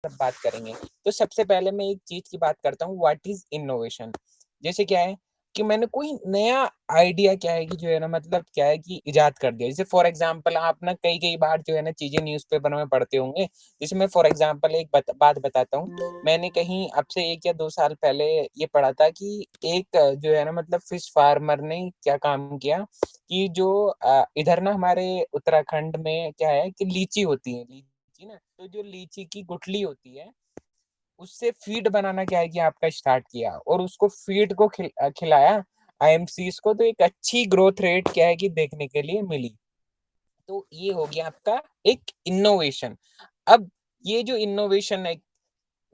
बात करेंगे, तो सबसे पहले मैं एक चीज़ की बात करता हूँ, व्हाट इज़ इनोवेशन? जैसे क्या है कि मैंने कोई नया आइडिया क्या है कि जो है ना मतलब क्या है कि इजाद कर दिया। जैसे फॉर एग्ज़ाम्पल आप ना कई-कई बार जो है ना चीज़ें न्यूज़पेपर में पढ़ते होंगे। जैसे मैं फॉर एग्ज़ाम्पल एक बात बताता हूँ। मैंने कहीं अब से 1 या 2 साल पहले ये पढ़ा था कि एक जो है ना मतलब फिश फार्मर ने क्या काम किया कि जो इधर ना हमारे उत्तराखंड में क्या है कि लीची होती है, लीची ना, तो जो लीची की गुठली होती है, उससे फीड बनाना क्या है कि आपका स्टार्ट किया और उसको फीड को खिलाया आईएमसीज़ को, तो एक अच्छी ग्रोथ रेट क्या है कि देखने के लिए मिली। तो ये हो गया आपका एक इनोवेशन। अब ये जो इनोवेशन है,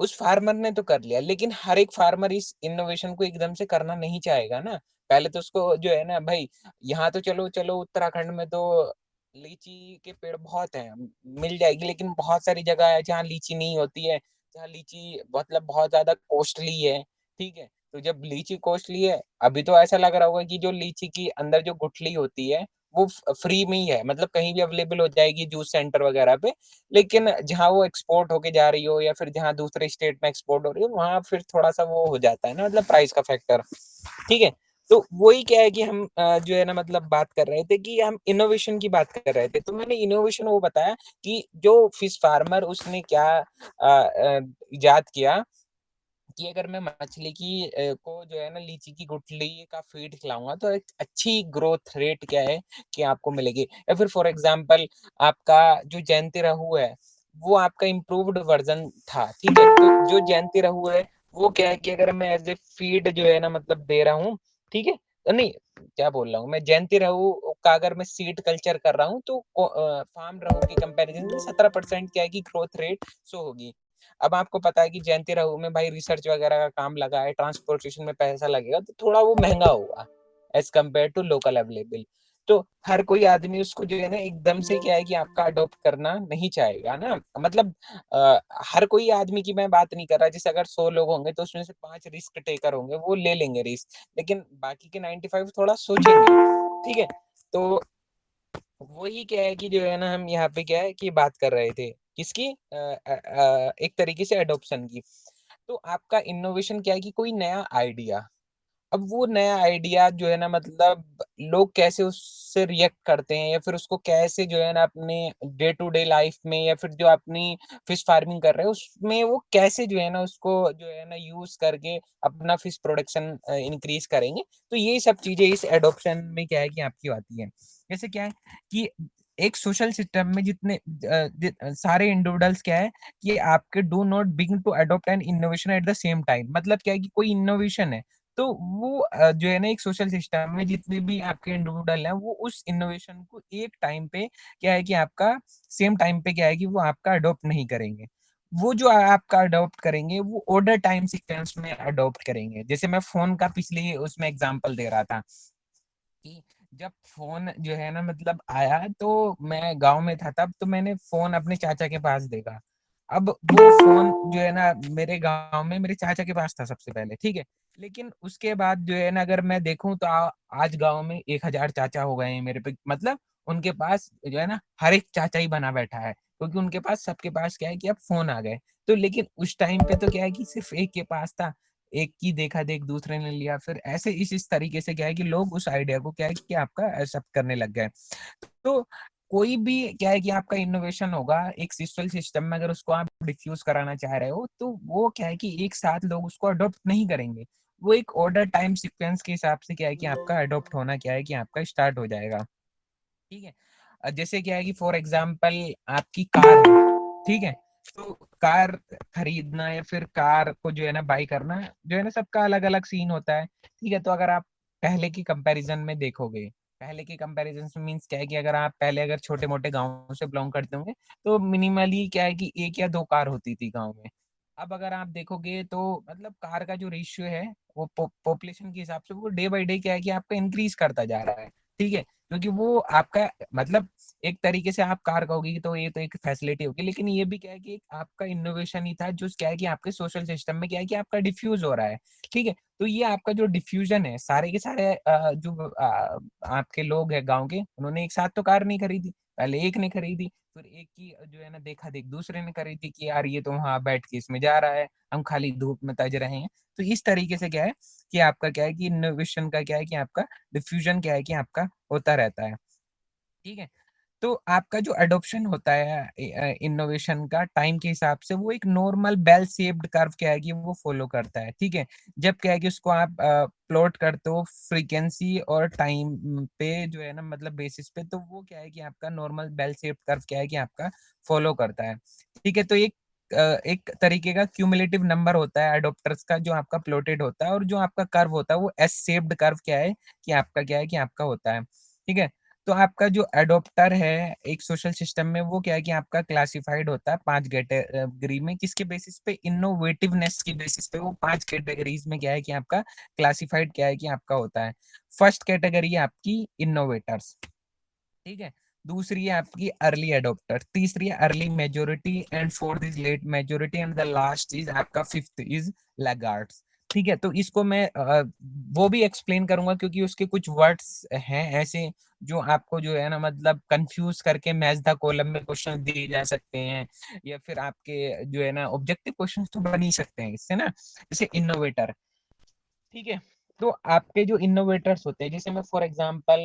उस फार्मर ने तो कर लिया, लेकिन हर एक फार्मर इस इनोवेशन को एकदम से करना नहीं चाहेगा ना। पहले तो उसको जो है ना भाई, यहाँ तो चलो चलो उत्तराखंड में तो लीची के पेड़ बहुत हैं, मिल जाएगी, लेकिन बहुत सारी जगह है जहाँ लीची नहीं होती है, जहाँ लीची मतलब बहुत ज़्यादा कॉस्टली है, ठीक है? तो जब लीची कॉस्टली है, अभी तो ऐसा लग रहा होगा कि जो लीची की अंदर जो गुठली होती है, वो फ्री में ही है, मतलब कहीं भी अवेलेबल हो जाएगी जूस सेंटर वगैरह पे। लेकिन जहाँ वो एक्सपोर्ट होके जा रही हो या फिर जहाँ दूसरे स्टेट में एक्सपोर्ट हो रही हो, वहाँ फिर थोड़ा-सा वो हो जाता है ना मतलब प्राइस का फैक्टर, ठीक है? तो वही क्या है कि हम जो है ना मतलब बात कर रहे थे कि हम इनोवेशन की बात कर रहे थे। तो मैंने इनोवेशन वो बताया कि जो फिश फार्मर उसने क्या इजाद किया कि अगर मैं मछली की को जो है ना लीची की गुठली का फीड खिलाऊँगा तो एक अच्छी ग्रोथ रेट क्या है कि आपको मिलेगी। या फिर फॉर एग्ज़ाम्पल आपका जो जयंती रहू है, वो आपका इम्प्रूव्ड वर्ज़न था, ठीक है? तो जो जयंती रहू है, वो क्या है कि अगर मैं एज़ ए फीड जो है ना मतलब दे रहा हूँ, ठीक है? नहीं, क्या बोल रहा हूँ मैं, जयंती रहू का अगर मैं सीड कल्चर कर रहा हूँ तो फार्म रहू के कंपैरिज़न में 17% क्या है कि ग्रोथ रेट शो होगी। अब आपको पता है कि जयंती रहू में भाई रिसर्च वगैरह का काम लगा है, ट्रांसपोर्टेशन में पैसा लगेगा, तो थोड़ा वो महँगा होगा as compare to local available. तो हर कोई आदमी उसको जो है ना एकदम से क्या है कि आपका अडॉप्ट करना नहीं चाहेगा ना। मतलब हर कोई आदमी की मैं बात नहीं कर रहा, जैसे अगर 100 लोग होंगे तो उसमें से 5 रिस्क टेकर होंगे, वो ले लेंगे रिस्क, लेकिन बाकी के 95 थोड़ा सोचेंगे, ठीक है? तो वही क्या है कि जो है ना हम यहाँ पे क्या है कि बात कर रहे थे, किसकी? एक तरीके से एडॉप्शन की। तो आपका इनोवेशन क्या है कि कोई नया आइडिया, अब वो नया आइडिया जो है ना मतलब लोग कैसे उससे रिएक्ट करते हैं या फिर उसको कैसे जो है ना अपने डे टू डे लाइफ में या फिर जो अपनी फिश फार्मिंग कर रहे हैं उसमें वो कैसे जो है ना उसको जो है ना यूज़ करके अपना फिश प्रोडक्शन इंक्रीज़ करेंगे। तो ये सब चीज़ें इस एडॉप्शन में क्या है कि आपकी आती हैं। जैसे क्या है कि एक सोशल सिस्टम में सारे इंडिविजुअल्स क्या है कि आपके do not begin to adopt an innovation at the same time, मतलब क्या है कि कोई इनोवेशन है तो वो जो है ना एक सोशल सिस्टम में जितने भी आपके इंडिविजुअल हैं वो उस इनोवेशन को एक टाइम पे क्या है कि आपका सेम टाइम पे क्या है कि वो आपका अडॉप्ट नहीं करेंगे। वो जो आपका अडॉप्ट करेंगे वो ऑर्डर टाइम सीक्वेंस में अडॉप्ट करेंगे। जैसे मैं फ़ोन का पिछले उसमें एग्ज़ाम्पल दे रहा था कि जब फ़ोन जो है ना मतलब आया तो मैं गाँव में था तब, तो मैंने फ़ोन अपने चाचा के पास देखा। अब वो फ़ोन जो है ना मेरे गाँव में मेरे चाचा के पास था सबसे पहले, ठीक है? लेकिन उसके बाद जो है ना अगर मैं देखूँ तो आज गाँव में 1000 चाचा हो गए हैं मेरे पे, मतलब उनके पास जो है ना हर एक चाचा ही बना बैठा है, क्योंकि उनके पास सबके पास क्या है कि अब फ़ोन आ गए। तो लेकिन उस टाइम पे तो क्या है कि सिर्फ़ एक के पास था, एक की देखा-देख दूसरे ने लिया, फिर ऐसे इस तरीके से क्या है कि लोग उस आइडिया को क्या है कि आपका एक्सेप्ट करने लग गए। तो कोई भी क्या है कि आपका इनोवेशन होगा, एक सोशल सिस्टम में अगर उसको आप डिफ्यूज़ कराना चाह रहे हो, तो वो क्या है कि एक साथ लोग उसको अडॉप्ट नहीं करेंगे। वो एक ऑर्डर टाइम सीक्वेंस के हिसाब से क्या है कि आपका अडॉप्ट होना क्या है कि आपका स्टार्ट हो जाएगा। ठीक है? जैसे क्या है कि फॉर एग्ज़ाम्पल आपकी कार है, ठीक है? तो कार खरीदना या फिर कार को जो है ना बाय करना, जो है ना सबका अलग-अलग सीन होता है, ठीक है? तो अगर आप पहले की कंपैरिज़न में देखोगे, पहले के कंपैरिज़न से मीन्स क्या है कि अगर आप पहले अगर छोटे-मोटे गाँव से बिलॉन्ग करते होंगे, तो मिनिमली क्या है कि 1 या 2 कार होती थी गाँव में। अब अगर आप देखोगे तो मतलब कार का जो रेशियो है, वो पॉपुलेशन के हिसाब से वो डे बाय डे क्या है कि आपका इंक्रीज़ करता जा रहा है, ठीक है? क्योंकि वो आपका मतलब एक तरीके से आप कार कहोगे कि तो ये तो एक फैसिलिटी होगी, लेकिन ये भी क्या है कि एक आपका इनोवेशन ही था जो क्या है कि आपके सोशल सिस्टम में क्या है कि आपका डिफ्यूज़ हो रहा है, ठीक है? तो ये आपका जो डिफ्यूज़न है, सारे के सारे आपके लोग हैं गाँव के, उन्होंने एक साथ तो कार नहीं खरीदी, पहले एक ने खरीदी, फिर एक की जो है ना देखा देख दूसरे ने खरीदी कि यार ये तो वहां बैठ के इसमें जा रहा है, हम खाली धूप में तज रहे हैं। तो इस तरीके से क्या है कि आपका क्या है कि इनोवेशन का क्या है कि आपका डिफ्यूजन क्या है कि आपका होता रहता है। ठीक है। तो आपका जो एडॉप्शन होता है इनोवेशन का टाइम के हिसाब से, वो एक नॉर्मल बेल शेप्ड कर्व क्या है कि वो फॉलो करता है। ठीक है। जब क्या है कि उसको आप प्लॉट करते हो फ्रीक्वेंसी और टाइम पे जो है ना मतलब बेसिस पे, तो वो क्या है कि आपका नॉर्मल बेल शेप्ड कर्व क्या है कि आपका फॉलो करता है। ठीक है। तो एक तरीके का क्यूमुलेटिव नंबर होता है एडोप्टर्स का जो आपका प्लॉटेड होता है, और जो आपका कर्व होता है वो एस शेप्ड कर्व क्या है कि आपका क्या है कि आपका होता है। ठीक है। तो आपका जो एडॉप्टर है एक सोशल सिस्टम में, वो क्या है कि आपका क्लासिफाइड होता है 5 कैटेगरी में। किसके बेसिस पे? इनोवेटिवनेस की बेसिस पे वो 5 कैटेगरीज में क्या है कि आपका क्लासिफाइड क्या है कि आपका होता है। फर्स्ट कैटेगरी है आपकी इनोवेटर्स। ठीक है। दूसरी है आपकी अर्ली एडॉप्टर, तीसरी है early majority, and fourth is late majority, and the last is आपका फिफ्थ इज लैगार्ड्स। ठीक है। तो इसको मैं वो भी एक्सप्लेन करूंगा क्योंकि उसके कुछ वर्ड्स हैं ऐसे जो आपको जो है ना मतलब कंफ्यूज करके मैच द कॉलम में क्वेश्चन दिए जा सकते हैं, या फिर आपके जो है ना ऑब्जेक्टिव क्वेश्चन तो बन ही सकते हैं इससे ना, जैसे इनोवेटर। ठीक है। तो आपके जो इनोवेटर्स होते हैं, जैसे मैं फॉर एग्जांपल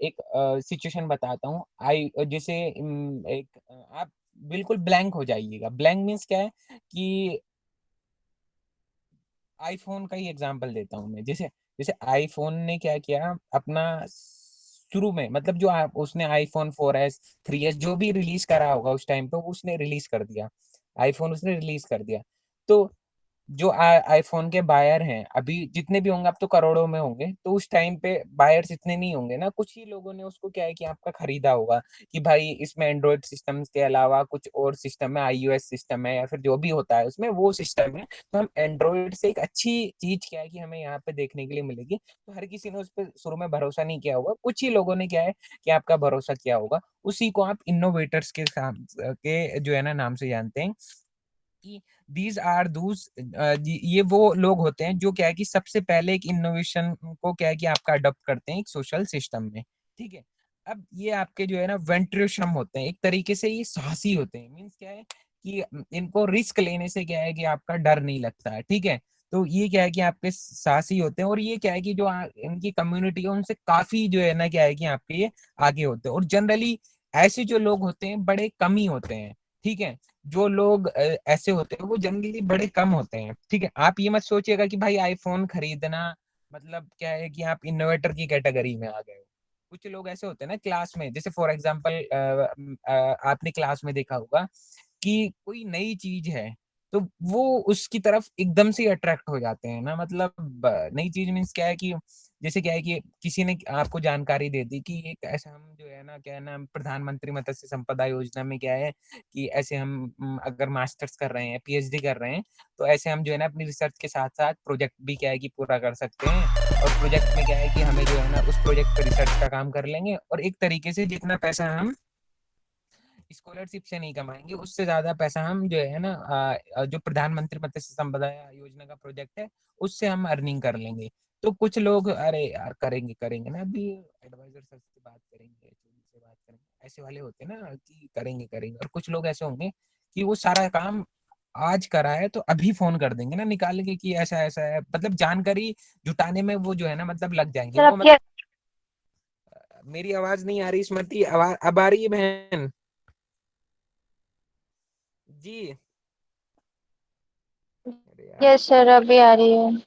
एक सिचुएशन बताता हूँ। आई जैसे एक आप बिल्कुल ब्लैंक हो जाइएगा। ब्लैंक मीन्स क्या है कि आईफोन का ही एग्जांपल देता हूँ मैं। जैसे जैसे आईफोन ने क्या किया अपना शुरू में, मतलब जो उसने आईफोन 4S 3S जो भी रिलीज करा होगा उस टाइम पे, वो उसने रिलीज कर दिया। आईफोन उसने रिलीज कर दिया। तो जो आईफोन के बायर हैं अभी जितने भी होंगे, अब तो करोड़ों में होंगे, तो उस टाइम पे बायर्स इतने नहीं होंगे ना, कुछ ही लोगों ने उसको क्या है कि आपका खरीदा होगा कि भाई इसमें एंड्रॉइड सिस्टम के अलावा कुछ और सिस्टम है, आईओएस सिस्टम है, या फिर जो भी होता है उसमें वो सिस्टम है। तो हम एंड्रॉइड से एक अच्छी चीज क्या है कि हमें यहाँ पे देखने के लिए मिलेगी। तो हर किसी ने उस पर शुरू में भरोसा नहीं किया होगा, कुछ ही लोगों ने क्या है कि आपका भरोसा किया होगा। उसी को आप इनोवेटर्स के जो है ना नाम से जानते हैं कि दीज आर दूस ये वो लोग होते हैं जो क्या है कि सबसे पहले एक इनोवेशन को क्या है कि आपका अडॉप्ट करते हैं एक सोशल सिस्टम में। ठीक है। अब ये आपके जो है ना वेंट्रियोशम होते हैं, एक तरीके से ये साहसी होते हैं। मीन्स क्या है कि इनको रिस्क लेने से क्या है कि आपका डर नहीं लगता है। ठीक है। तो ये क्या है कि आपके साहसी होते हैं, और ये क्या है कि जो इनकी कम्युनिटी है उनसे काफी जो है ना क्या है कि आपके ये आगे होते हैं। और जनरली ऐसे जो लोग होते हैं बड़े कम ही होते हैं। ठीक है। जो लोग ऐसे होते हैं वो जनरली बड़े कम होते हैं। ठीक है। आप ये मत सोचिएगा कि भाई आईफोन खरीदना मतलब क्या है कि आप इनोवेटर की कैटेगरी में आ गए हो। कुछ लोग ऐसे होते हैं ना क्लास में, जैसे फॉर एग्जांपल आपने क्लास में देखा होगा कि कोई नई चीज है, तो वो उसकी तरफ एकदम से अट्रैक्ट हो जाते हैं ना। मतलब नई चीज मीन्स क्या है कि जैसे क्या है कि किसी ने आपको जानकारी दे दी कि एक ऐसा हम जो है ना क्या है ना प्रधानमंत्री मत्स्य संपदा योजना में क्या है कि ऐसे हम अगर मास्टर्स कर रहे हैं, पीएचडी कर रहे हैं, तो ऐसे हम जो है ना अपनी रिसर्च के साथ साथ प्रोजेक्ट भी क्या है कि पूरा कर सकते हैं। और प्रोजेक्ट में क्या है कि हमें जो है ना उस प्रोजेक्ट पे रिसर्च का काम कर लेंगे, और एक तरीके से जितना पैसा हम स्कॉलरशिप से नहीं कमाएंगे उससे ज्यादा पैसा हम जो है ना जो प्रधानमंत्री मत्स्य संपदा योजना का प्रोजेक्ट है उससे हम अर्निंग कर लेंगे। तो कुछ लोग अरे यार करेंगे करेंगे ना, अभी एडवाइजर सर से बात करेंगे, HOD से बात करेंगे, ऐसे वाले होते हैं ना कि करेंगे करेंगे। और कुछ लोग ऐसे होंगे कि वो सारा काम आज करा है तो अभी फोन कर देंगे ना निकाल के कि ऐसा ऐसा है, मतलब जानकारी जुटाने में वो जो है ना मतलब लग जाएंगे सर वो आपकी मतलब। मेरी आवाज नहीं आ रही स्मृति, आवाज अब आ रही है बहन? जी। अरे यार, यस सर अभी आ रही है।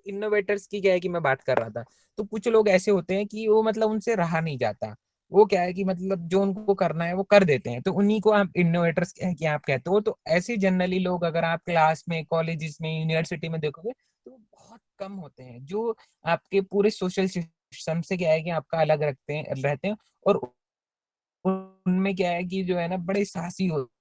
इनोवेटर्स की क्या है कि मैं बात कर रहा था। तो कुछ लोग ऐसे होते हैं कि वो मतलब उनसे रहा नहीं जाता, वो क्या है कि मतलब जो उनको करना है वो कर देते हैं, तो उन्हीं को आप इनोवेटर्स कि आप कहते हो। तो ऐसे जनरली लोग अगर आप क्लास में, कॉलेजेस में, यूनिवर्सिटी में देखोगे तो बहुत कम होते हैं जो आपके पूरे सोशल सिस्टम से क्या है कि आपका अलग रखते हैं रहते हैं। और उनमें क्या है कि जो है ना बड़े साहसी होते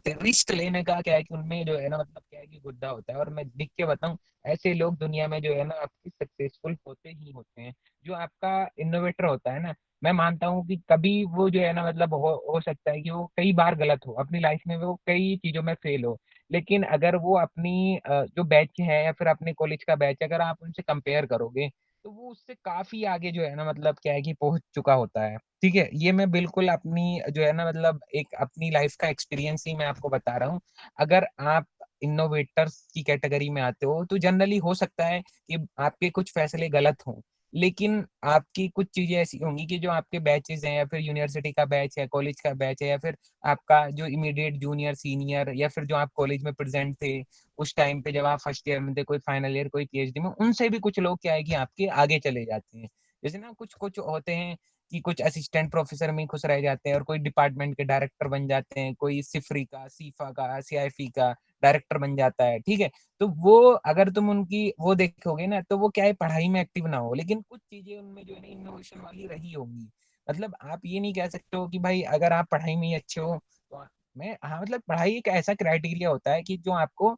हैं। रिस्क लेने का क्या है कि उनमें जो है ना मतलब क्या है कि गुद्दा होता है। और मैं लिख के बताऊं, ऐसे लोग दुनिया में जो है ना आपकी सक्सेसफुल होते ही होते हैं। जो आपका इनोवेटर होता है ना, मैं मानता हूँ कि कभी वो जो है ना मतलब हो सकता है कि वो कई बार गलत हो अपनी लाइफ में, वो कई चीजों में फेल हो, लेकिन अगर वो अपनी जो बैच है या फिर अपने कॉलेज का बैच अगर आप उनसे कंपेयर करोगे, तो वो उससे काफ़ी आगे जो है ना मतलब क्या है कि पहुँच चुका होता है, ठीक है? ये मैं बिल्कुल अपनी जो है ना मतलब एक अपनी लाइफ़ का एक्सपीरियंस ही मैं आपको बता रहा हूँ। अगर आप इनोवेटर्स की कैटेगरी में आते हो, तो जनरली हो सकता है कि आपके कुछ फैसले गलत हों, लेकिन आपकी कुछ चीज़ें ऐसी होंगी कि जो आपके बैचेज़ हैं या फिर यूनिवर्सिटी का बैच है, कॉलेज का बैच है या फिर आपका जो इमीडिएट जूनियर, सीनियर या फिर जो आप कॉलेज में प्रेज़ेंट थे, उस टाइम पे जब आप फर्स्ट ईयर में थे, कोई फाइनल ईयर, कोई पीएचडी में, उनसे भी कुछ लोग क्या है कि आपके आगे चले जाते हैं। जैसे ना कुछ-कुछ होते हैं कि कुछ असिस्टेंट प्रोफ़ेसर में ही खुश रह जाते हैं और कोई डिपार्टमेंट के डायरेक्टर बन जाते हैं, कोई सिफ़री का, सीफ़ा का, सीआईफ़ी का डायरेक्टर बन जाता है, ठीक है? तो वो अगर तुम उनकी वो देखोगे ना, तो वो क्या है पढ़ाई में एक्टिव ना हो, लेकिन कुछ चीज़ें उनमें जो है ना इनोवेशन वाली रही होंगी। मतलब आप ये नहीं कह सकते हो कि भाई अगर आप पढ़ाई में ही अच्छे हो, तो मैं हाँ, मतलब पढ़ाई एक ऐसा क्राइटेरिया होता है कि जो आपको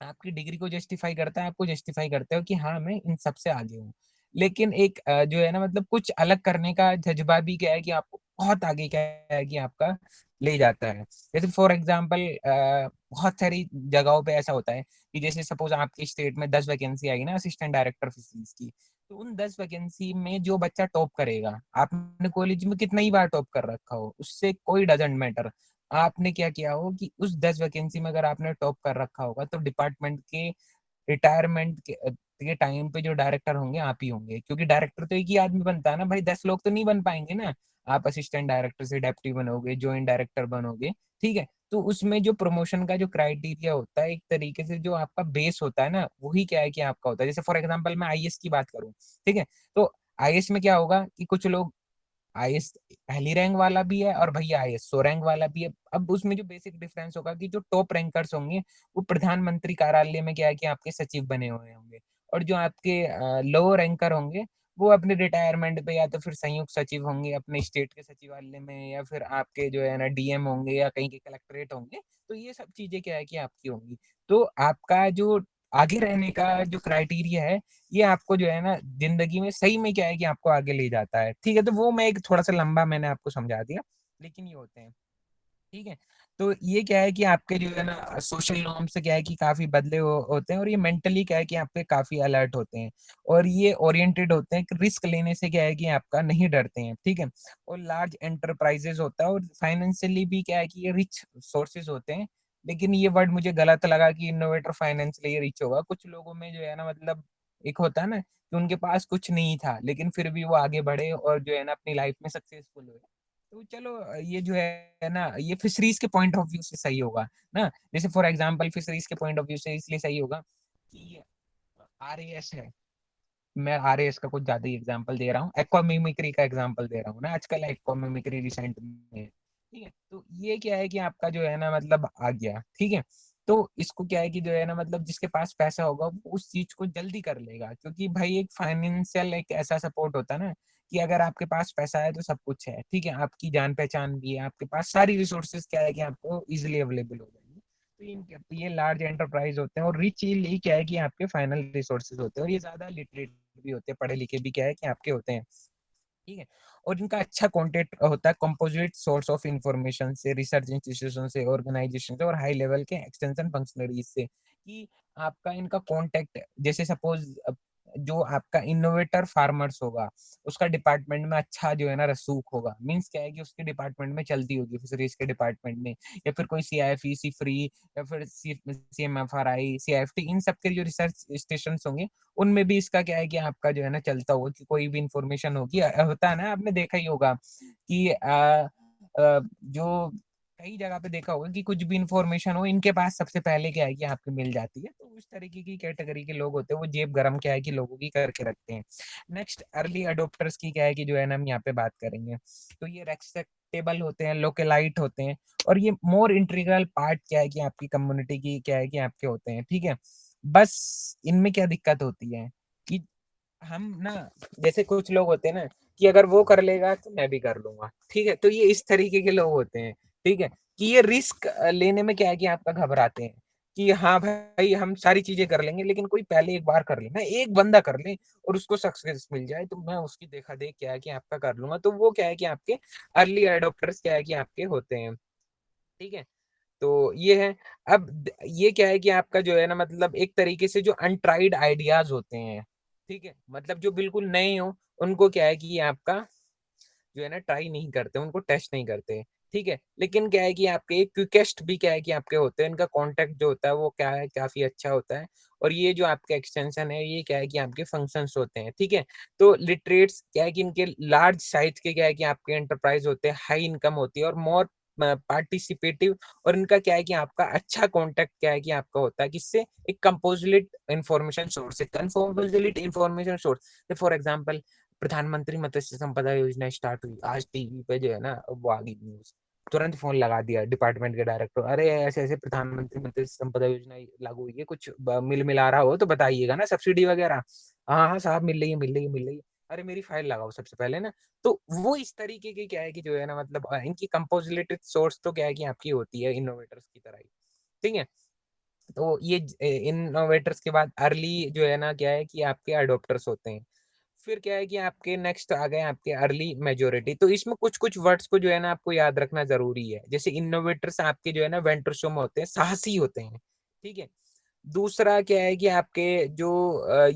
आपकी डिग्री को जस्टिफ़ाई करता है, आपको जस्टिफ़ाई करता है कि हाँ, मैं इन सब से आगे हूँ। लेकिन एक जो है ना मतलब कुछ अलग करने का जज़्बा भी क्या है कि आपको बहुत आगे क्या है कि आपका ले जाता है। जैसे फॉर एग्ज़ाम्पल बहुत सारी जगहों पे ऐसा होता है कि जैसे सपोज़ आपकी स्टेट में 10 वैकेंसी आई ना असिस्टेंट डायरेक्टर फिशरीज़ की, तो उन 10 वैकेंसी में जो बच्चा टॉप करेगा, आपने कॉलेज में कितना ही बार टॉप कर रखा हो, उससे कोई डज़न्ट मैटर। आपने क्या किया हो कि उस 10 वैकेंसी में अगर आपने टॉप कर रखा होगा तो डिपार्टमेंट के रिटायरमेंट के टाइम पे जो डायरेक्टर होंगे आप ही होंगे क्योंकि डायरेक्टर तो एक ही आदमी बनता है ना भाई 10 लोग तो नहीं बन पाएंगे ना। आप असिस्टेंट डायरेक्टर से डेप्टी बनोगे, जॉइंट डायरेक्टर बनोगे, ठीक है? तो उसमें जो प्रमोशन का जो क्राइटेरिया होता है एक तरीके से जो आपका बेस होता है ना, वही क्या है कि आपका होता है। जैसे फॉर एग्जांपल मैं आईएएस की बात करूँ, ठीक है? तो आईएएस में क्या होगा कि कुछ लोग आईएएस पहली रैंक वाला भी है और भैया आईएएस 100 रैंक वाला भी है। अब उसमें जो बेसिक डिफरेंस होगा कि जो टॉप रैंकर्स होंगे, वो प्रधानमंत्री कार्यालय में क्या है कि आपके सचिव बने हुए होंगे और जो आपके लो रैंकर होंगे, वो अपने रिटायरमेंट पे या तो फिर संयुक्त सचिव होंगे अपने स्टेट के सचिवालय में या फिर आपके जो है ना डीएम होंगे या कहीं के कलेक्टरेट होंगे। तो ये सब चीज़ें क्या है कि आपकी होंगी। तो आपका जो आगे रहने का जो क्राइटेरिया है ये आपको जो है ना ज़िंदगी में सही में क्या है कि आपको आगे ले जाता है। ठीक है? तो वो मैं एक थोड़ा-सा लंबा मैंने आपको समझा दिया, लेकिन ये होते हैं। ठीक है? तो ये क्या है कि आपके जो है ना सोशल नॉर्म से क्या है कि काफ़ी बदले होते हैं और ये मेंटली क्या है कि आपके काफ़ी अलर्ट होते हैं और ये ओरिएंटेड होते हैं कि रिस्क लेने से क्या है कि आपका नहीं डरते हैं। ठीक है? और लार्ज एंटरप्राइजेज़ होता है और फाइनेंशियली भी क्या है कि ये रिच सोर्सेज़ होते हैं। लेकिन ये वर्ड मुझे गलत लगा कि इनोवेटर फाइनेंशियली रिच होगा। कुछ लोगों में जो है ना मतलब एक होता है ना कि उनके पास कुछ नहीं था, लेकिन फिर भी वो आगे बढ़े और जो है ना अपनी लाइफ में सक्सेसफुल हुए। तो चलो ये जो है ना, ये फिशरीज़ के पॉइंट ऑफ व्यू से सही होगा, ना? जैसे फॉर एग्ज़ाम्पल फिशरीज़ के पॉइंट ऑफ व्यू से इसलिए सही होगा कि आरएएस है। मैं आरएएस का कुछ ज़्यादा ही एग्ज़ाम्पल दे रहा हूँ, एक्वा मिमिक्री का एग्ज़ाम्पल दे रहा हूँ ना, आजकल एक्वा मिमिक्री रिसेंट में है, ठीक है? तो ये क्या है कि आपका जो है ना मतलब आ गया, ठीक है? तो इसको क्या है कि जो है ना मतलब जिसके पास पैसा होगा वो उस चीज़ को जल्दी कर लेगा क्योंकि भाई एक फाइनेंशियल एक ऐसा सपोर्ट होता है ना कि अगर आपके पास पैसा है तो सब कुछ है, ठीक है? आपकी जान-पहचान भी है, आपके पास सारी रिसोर्सेज़ क्या है कि आपको ईज़िली अवेलेबल हो जाएँगी। तो ये लार्ज एंटरप्राइज़ होते हैं और रिच ये क्या है कि आपके फाइनल रिसोर्सेज़ होते हैं और ये ज़्यादा लिटरेट भी होते हैं, पढ़े-लिखे भी क्या है कि आपके होते हैं, ठीक है? और इनका अच्छा कॉन्टेंट होता है कंपोजिट सोर्स ऑफ इन्फॉर्मेशन से, रिसर्च इंस्टीट्यूशन से, ऑर्गेनाइजेशन से और हाई लेवल के एक्सटेंशन फंक्शनरीज़ से कि आपका इनका कॉन्टैक्ट जैसे सपोज़ जो आपका इनोवेटर फार्मर्स होगा, उसका डिपार्टमेंट में अच्छा जो है ना रसूख होगा। मीन्स क्या है कि उसके डिपार्टमेंट में चलती होगी फिशरीज़ के डिपार्टमेंट में या फिर कोई सीआईएफई, सीफ्री या फिर सीएमएफआरआई, सीआईएफटी इन सब के जो रिसर्च स्टेशंस होंगे उनमें भी इसका क्या है कि आपका जो है ना चलता होगा कि कोई भी इन्फॉर्मेशन होगी होता है ना आपने देखा ही होगा कि जो कई जगह पे देखा होगा कि कुछ भी इन्फॉर्मेशन हो इनके पास सबसे पहले क्या है कि आपको मिल जाती है। तो उस तरीके की कैटेगरी के लोग होते हैं वो जेब गरम क्या है कि लोगों की करके रखते हैं। नेक्स्ट अर्ली अडॉप्टर्स की क्या है कि जो है ना हम यहाँ पे बात करेंगे। तो ये रेस्पेक्टेबल होते हैं, लोकेलाइट होते हैं और ये मोर इंटीग्रल पार्ट क्या है कि आपकी कम्युनिटी की क्या है कि आपके होते हैं, ठीक है? बस इनमें क्या दिक्कत होती है कि हम ना जैसे कुछ लोग होते हैं ना कि अगर वो कर लेगा तो मैं भी कर लूँगा, ठीक है? तो ये इस तरीके के लोग होते हैं, ठीक है? कि ये रिस्क लेने में क्या है कि आपका घबराते हैं कि हाँ भाई हम सारी चीज़ें कर लेंगे लेकिन कोई पहले एक बार कर ले ना, एक बंदा कर ले और उसको सक्सेस मिल जाए तो मैं उसकी देखा-देख क्या है कि आपका कर लूँगा। तो वो क्या है कि आपके अर्ली एडॉप्टर्स क्या है कि आपके होते हैं, ठीक है? तो ये है। अब द ये क्या है कि आपका जो है ना मतलब एक तरीके से जो अनट्राइड आइडियाज़ होते हैं ठीक है? मतलब जो बिल्कुल नए हो, उनको क्या है कि ये आपका जो है ना ट्राई नहीं करते, उनको टेस्ट नहीं करते, ठीक है? लेकिन क्या है कि आपके एक क्विकेस्ट भी क्या है कि आपके होते हैं, इनका कॉन्टैक्ट जो होता है वो क्या है काफ़ी अच्छा होता है और ये जो आपका एक्सटेंशन है, ये क्या है कि आपके फंक्शंस होते हैं, ठीक है? तो लिटरेट्स क्या है कि इनके लार्ज साइज़ के क्या है कि आपके एंटरप्राइज़ होते हैं, हाई इनकम होती है और मोर पार्टिसिपेटिव और इनका क्या है कि आपका अच्छा कॉन्टैक्ट क्या है कि आपका होता है, किससे? एक कंपोजिट इन्फॉर्मेशन सोर्स से, composite information source for example प्रधानमंत्री मत्स्य संपदा योजना स्टार्ट हुई आज टीवी पे जो है ना वो आ गई न्यूज तुरंत फोन लगा दिया डिपार्टमेंट के डायरेक्टर अरे ऐसे ऐसे प्रधानमंत्री मत्स्य संपदा योजना लागू हुई है कुछ मिल आ रहा हो तो बताइएगा ना सब्सिडी वगैरह हाँ हाँ साहब मिल रही है मिल रही है मिल रही है अरे मेरी फाइल लगाओ सबसे पहले ना तो वो इस तरीके की क्या है कि जो है ना मतलब इनकी कंपोजिटेड सोर्स तो क्या है कि आपकी होती है इनोवेटर्स की तरह ही ठीक है तो ये इनोवेटर्स के बाद अर्ली जो है ना क्या है कि आपके अडोप्टर्स होते हैं फिर क्या है कि आपके नेक्स्ट आ गए आपके अर्ली मेजोरिटी तो इसमें कुछ कुछ वर्ड्स को जो है ना आपको याद रखना जरूरी है जैसे इनोवेटर्स आपके जो है ना वेंटरसम होते हैं साहसी होते हैं ठीक है दूसरा क्या है कि आपके जो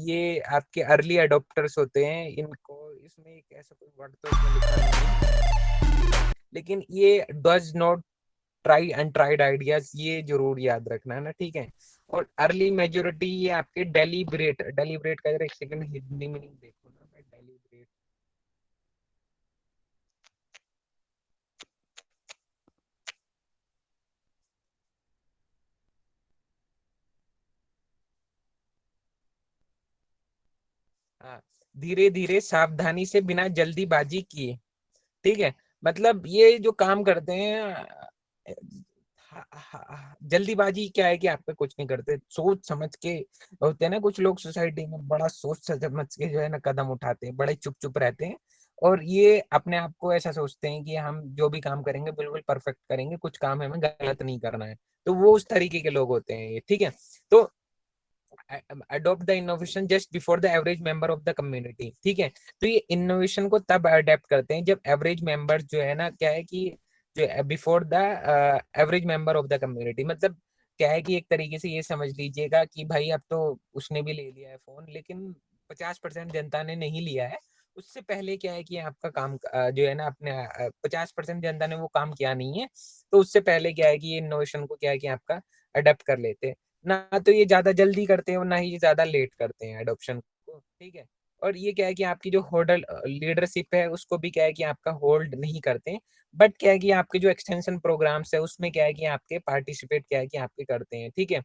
ये आपके अर्ली अडोप्टर्स होते हैं इनको इसमें एक ऐसा कोई वर्ड तो इसमें लिखा नहीं है लेकिन ये does not try untried ideas ये जरूर याद रखना है ना ठीक है और अर्ली मेजोरिटी ये आपके डेलिब्रेट डेलिब्रेट का जरा एक सेकंड हिंदी मीनिंग देखो ना मैं डेलिब्रेट हाँ धीरे धीरे सावधानी से बिना जल्दीबाजी किए ठीक है मतलब ये जो काम करते हैं जल्दीबाजी क्या है कि आप पे कुछ नहीं करते सोच समझ के होते हैं ना कुछ लोग सोसाइटी में बड़ा सोच समझ के जो है ना कदम उठाते हैं बड़े चुप चुप रहते हैं और ये अपने आप को ऐसा सोचते हैं कि हम जो भी काम करेंगे बिल्कुल परफेक्ट करेंगे कुछ काम हमें गलत नहीं करना है तो वो उस तरीके के लोग होते हैं ये ठीक है तो adopt the innovation just before the average member of the community ठीक है तो ये इनोवेशन को तब अडेप्ट करते हैं जब एवरेज मेंबर जो है ना क्या है कि जो before the average member of the community मतलब क्या है कि एक तरीके से ये समझ लीजिएगा कि भाई अब तो उसने भी ले लिया है फोन लेकिन 50% जनता ने नहीं लिया है उससे पहले क्या है कि आपका काम जो है ना अपने 50% जनता ने वो काम किया नहीं है तो उससे पहले क्या है कि ये इनोवेशन को क्या है कि आपका अडेप्ट कर लेते हैं ना तो ये ज्यादा जल्दी करते हैं और ना ही ये ज्यादा लेट करते हैं एडॉप्शन को ठीक है और ये क्या है कि आपकी जो होल्डर लीडरशिप है उसको भी क्या है कि आपका होल्ड नहीं करते हैं बट क्या है कि आपके जो एक्सटेंशन प्रोग्राम्स है उसमें क्या है कि आपके पार्टिसिपेट क्या है कि आपके करते हैं ठीक है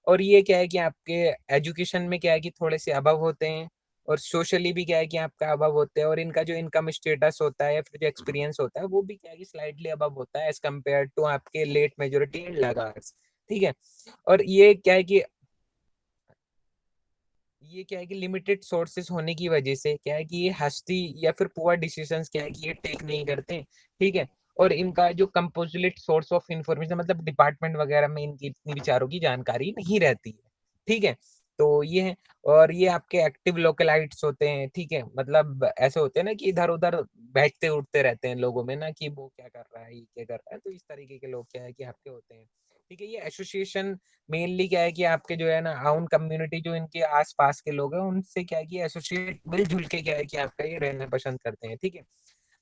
और ये क्या है कि आपके एजुकेशन में क्या है कि थोड़े से अबव होते हैं और सोशली भी क्या है कि आपका अबव होते हैं और इनका जो इनकम स्टेटस होता है या फिर जो एक्सपीरियंस होता है वो भी क्या है कि स्लाइटली अबव होता है एज कम्पेयर टू आपके लेट मेजोरिटी एंड लैगार्ड्स ठीक है और ये क्या है कि लिमिटेड सोर्सेस होने की वजह से क्या है कि ये हस्ती या फिर पुअर डिसीजंस क्या है कि ये टेक नहीं करते ठीक है और इनका जो कंपोजिट सोर्स ऑफ इंफॉर्मेशन मतलब डिपार्टमेंट वगैरह में इनकी इतनी विचारों की जानकारी नहीं रहती है ठीक है तो ये है और ये आपके एक्टिव लोकलाइट्स होते हैं ठीक है मतलब ऐसे होते हैं ना कि इधर उधर बैठते उठते रहते हैं लोगों में ना कि वो क्या कर रहा है ये क्या कर रहा है तो इस तरीके के लोग क्या है कि आपके होते हैं ठीक है ये एसोसिएशन मेनली क्या है कि आपके जो है ना आउन कम्युनिटी जो इनके आसपास के लोग हैं उनसे क्या है कि एसोसिएट मिलजुल के क्या है कि आपका ये रहना पसंद करते हैं ठीक है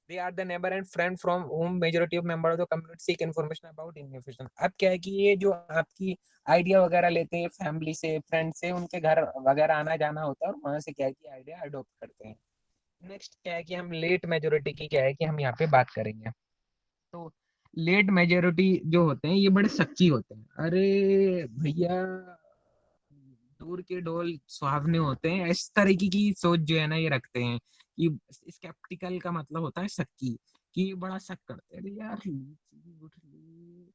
they are the neighbour and friend from home majority of member of the community seek information about innovation अब क्या है कि ये जो आपकी आइडिया वगैरह लेते हैं फैमिली से फ्रेंड से उनके घर वगैरह आना जाना होता है और वहां से क्या है कि आइडिया अडोप्ट करते हैं नेक्स्ट क्या है कि हम लेट मेजोरिटी की क्या है कि हम यहाँ पे बात करेंगे तो लेट मेजोरिटी जो होते हैं ये बड़े सच्ची होते हैं अरे भैया दूर के ढोल सुहावने होते हैं इस तरीके की सोच जो है ना ये रखते हैं कि स्केप्टिकल का मतलब होता है शक्की कि ये बड़ा शक करते हैं अरे यार लीची गुठली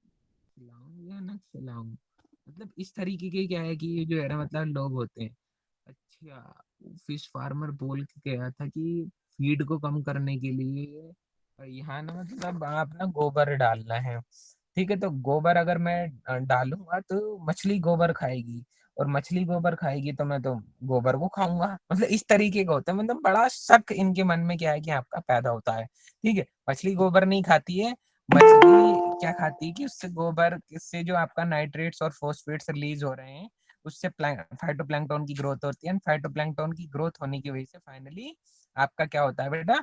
खिलाऊं या ना खिलाऊं मतलब इस तरीके के क्या है कि ये जो है ना मतलब लोग होते हैं अच्छा फिश फार्मर बोल के गया था कि फीड को कम करने के लिए यहाँ ना मतलब आप ना गोबर डालना है ठीक है तो गोबर अगर मैं डालूंगा तो मछली गोबर खाएगी और मछली गोबर खाएगी तो मैं तो गोबर को खाऊंगा मतलब इस तरीके का होता है मतलब बड़ा शक इनके मन में क्या है कि आपका पैदा होता है ठीक है मछली गोबर नहीं खाती है मछली क्या खाती है कि उससे गोबर से जो आपका नाइट्रेट्स और फॉस्फेट्स रिलीज हो रहे हैं उससे फाइटोप्लैंक्टन की ग्रोथ होती है, एंड फाइटोप्लैंक्टन की ग्रोथ होने की वजह से फाइनली आपका क्या होता है बेटा,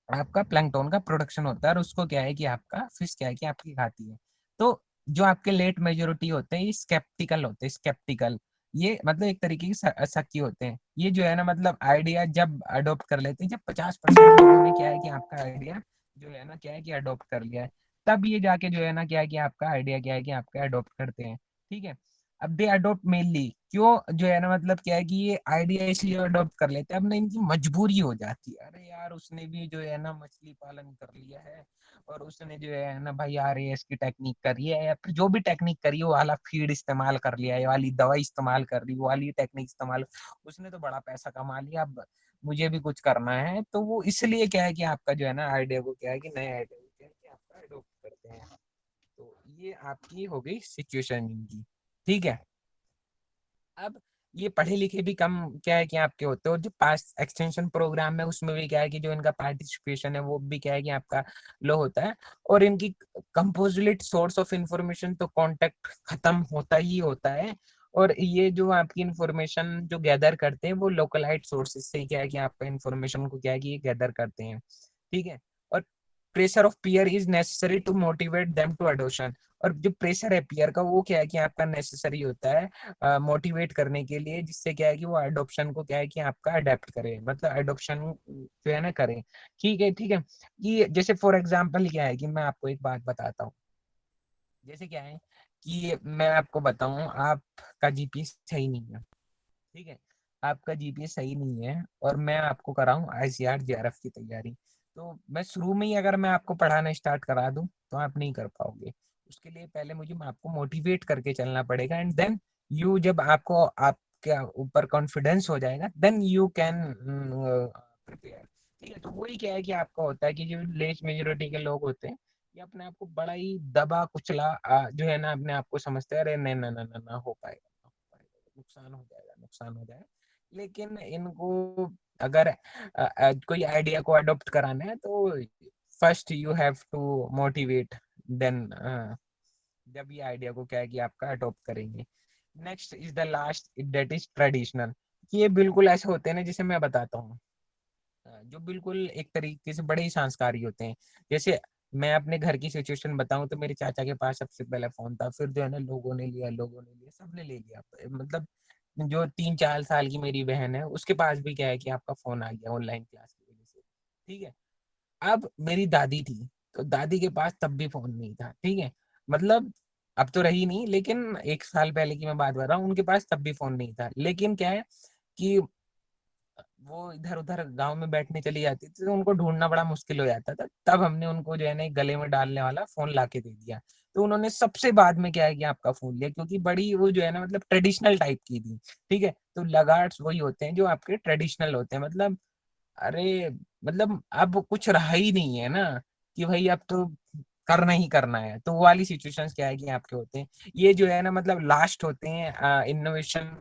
आपका प्लैंकटन का प्रोडक्शन होता है, और उसको क्या है कि आपका फिश क्या है कि आपकी खाती है। तो जो आपके लेट मेजोरिटी होते हैं ये स्केप्टिकल होते हैं, स्केप्टिकल, ये मतलब एक तरीके के शक्की होते हैं। ये जो है ना मतलब आइडिया जब अडॉप्ट कर लेते हैं, जब 50% लोगों ने क्या है कि आपका आइडिया जो है ना क्या है कि अडॉप्ट कर लिया है, तब ये जाके जो है ना क्या है कि आपका आइडिया क्या है कि आपका अडॉप्ट करते हैं। ठीक है। अब दे अडॉप्ट मेनली क्यों जो है ना मतलब क्या है कि ये आइडिया इसलिए अडॉप्ट कर लेते हैं, अब ना इनकी मजबूरी हो जाती है, अरे यार उसने भी जो है ना मछली पालन कर लिया है, और उसने जो है ना भाई RAS की टेक्निक करी है, या फिर जो भी टेक्निक करी है वो वाला फीड इस्तेमाल कर लिया है, ये वाली दवाई इस्तेमाल कर ली, वो वाली टेक्निक इस्तेमाल, उसने तो बड़ा पैसा कमा लिया, अब मुझे भी कुछ करना है। तो वो इसलिए क्या है कि आपका जो है ना आइडिया को क्या है कि नए आइडिया को क्या है कि आपका अडॉप्ट करते हैं। तो ये आपकी हो गई सिचुएशन इनकी। ठीक है। अब ये पढ़े लिखे भी कम क्या है कि आपके होते हैं, और जो पास एक्सटेंशन प्रोग्राम है उसमें भी क्या है कि जो इनका पार्टिसिपेशन है वो भी क्या है कि आपका लो होता है, और इनकी कंपोजिट सोर्स ऑफ इंफॉर्मेशन तो कांटेक्ट खत्म होता ही होता है, और ये जो आपकी इंफॉर्मेशन जो गैदर करते हैं वो लोकलाइट सोर्सेज से क्या है कि आपका इंफॉर्मेशन को क्या है कि ये गैदर करते हैं। ठीक है। और pressure of peer is necessary to motivate them to adoption, और जो प्रेशर है पीयर का वो क्या है कि आपका नेसेसरी होता है मोटिवेट करने के लिए, जिससे क्या है कि वो अडॉप्शन को क्या है कि आपका अडेप्ट करे, मतलब अडॉप्शन जो है ना करे। ठीक है। ठीक है। कि जैसे फॉर एग्जांपल क्या है कि मैं आपको एक बात बताता हूँ, जैसे क्या है कि मैं आपको बताऊं आपका जीपीएस सही नहीं है। ठीक है। आपका जीपीएस सही नहीं है, और मैं आपको कराऊं ICR JRF की तैयारी, तो मैं शुरू में ही अगर मैं आपको पढ़ाना स्टार्ट करा दूं तो आप नहीं कर पाओगे। उसके लिए पहले मुझे आपको मोटिवेट करके चलना पड़ेगा, एंड देन यू जब आपको आपके ऊपर कॉन्फिडेंस हो जाएगा देन यू कैन प्रिपेयर। ठीक है। तो वही क्या है कि आपका होता है कि जो लेस मेजोरिटी के लोग होते हैं ये अपने आप को बड़ा ही दबा कुचला जो है ना अपने आप को समझते हैं, अरे नहीं ना ना ना ना हो पाएगा, ना हो पाएगा, नुकसान हो जाएगा, नुकसान हो जाएगा। लेकिन इनको अगर कोई आइडिया को अडॉप्ट कराना है तो first you have to motivate, then जब ये आइडिया को क्या है कि आपका अडॉप्ट करेंगे। Next is the last that is traditional. ये बिल्कुल ऐसे होते हैं ना जिसे मैं बताता हूँ, जो बिल्कुल एक तरीके से बड़े ही संस्कारी होते हैं। जैसे मैं अपने घर की सिचुएशन बताऊं तो मेरे चाचा के पास सबसे पहले फोन था, फिर जो है ना लोगों ने लिया, लोगों ने लिया, सबने ले लिया, मतलब जो 3-4 साल की मेरी बहन है उसके पास भी क्या है कि आपका फोन आ गया ऑनलाइन क्लास की वजह से। ठीक है। अब मेरी दादी थी, तो दादी के पास तब भी फोन नहीं था। ठीक है। मतलब अब तो रही नहीं, लेकिन 1 साल पहले की मैं बात कर रहा हूँ, उनके पास तब भी फोन नहीं था। लेकिन क्या है कि वो इधर उधर गांव में बैठने चली जाती थी तो उनको ढूंढना बड़ा मुश्किल हो जाता था, तब हमने उनको जो है ना एक गले में डालने वाला फोन ला के दे दिया। तो उन्होंने सबसे बाद में क्या है कि आपका फोन लिया, क्योंकि बड़ी वो जो है ना मतलब ट्रेडिशनल टाइप की थी। ठीक है। तो लगार्ड्स वही होते हैं जो आपके ट्रेडिशनल होते हैं, मतलब अरे मतलब अब कुछ रहा ही नहीं है ना कि भाई अब तो करना ही करना है, तो वो वाली सिचुएशंस क्या है कि आपके होते हैं। ये जो है ना मतलब लास्ट होते हैं इनोवेशन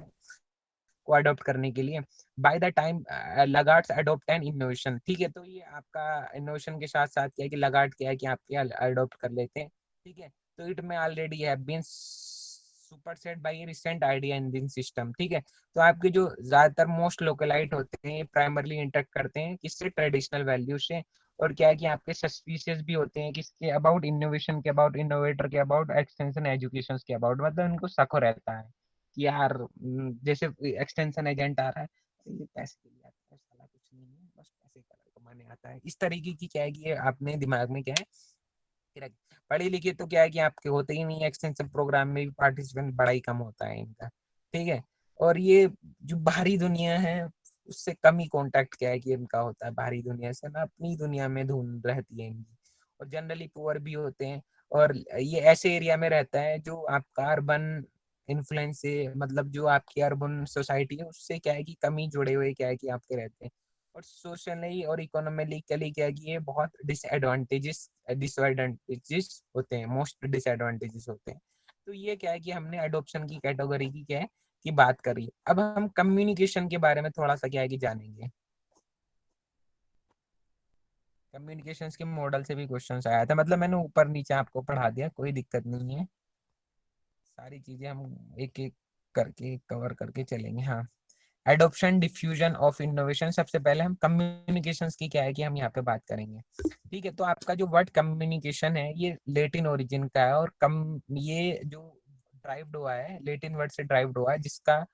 को अडॉप्ट करने के लिए, by the time laggards adopt an innovation. ठीक है। तो ये आपका इनोवेशन के साथ साथ क्या है कि लगार्ड क्या है कि आपके अडॉप्ट कर लेते हैं। ठीक है। तो it may already have been superseded by recent idea in the system. ठीक है। तो आपके जो ज्यादातर मोस्ट लोकलाइट होते हैं प्राइमरली इंटरेक्ट करते हैं किससे, ट्रेडिशनल वैल्यू से, और क्या है कि आपके सस्पिशियस भी होते हैं किसके अबाउट, इनोवेशन के अबाउट, इनोवेटर के अबाउट, एक्सटेंशन एजुकेशन के अबाउट, मतलब इनको शक हो रहता है कि यार जैसे एक्सटेंशन एजेंट आ रहा है तो ये पैसे के लिए आता है, साला कुछ नहीं है, बस पैसे कमाने आता है, इस तरीके की क्या है कि ये अपने दिमाग में क्या है कि पढ़े लिखे तो क्या है कि आपके होते ही नहीं, एक्सटेंशन प्रोग्राम में भी पार्टिसिपेंट बड़ा ही कम होता है इनका। ठीक है। और ये जो बाहरी दुनिया है उससे कम ही कांटेक्ट क्या है कि इनका होता है बाहरी दुनिया से ना, अपनी दुनिया में धुन रहती है इनकी, और जनरली पुअर भी होते हैं। और ये ऐसे एरिया में रहता है जो आपका अर्बन इन्फ्लुएंस से, मतलब जो आपकी अर्बन सोसाइटी है उससे क्या है कि कम ही जुड़े हुए क्या है कि आपके रहते हैं। और सोशली और इकोनॉमिकली क्या है कि ये बहुत डिसएडवांटेजेस डिसएडवांटेजेस होते हैं, मोस्ट डिसएडवांटेजेस होते हैं। तो ये क्या है कि हमने अडोप्शन की कैटेगरी की क्या है की बात करी। अब हम कम्युनिकेशन के बारे में थोड़ा सा क्या है कि जानेंगे। कम्युनिकेशंस के मॉडल से भी क्वेश्चंस आया था, मतलब मैंने ऊपर नीचे आपको पढ़ा दिया, कोई दिक्कत नहीं है, सारी चीजें हम एक एक करके कवर करके चलेंगे। हाँ, एडॉप्शन डिफ्यूजन ऑफ इनोवेशन, सबसे पहले हम कम्युनिकेशंस की क्या है कि हम यहाँ पे बात करेंगे। ठीक है, तो आपका जो वर्ड कम्युनिकेशन है ये लेटिन ओरिजिन का है, और कम ये जो ड्राइव्ड हुआ है, लेटिन वर्ड से ड्राइव्ड हुआ है, जिसका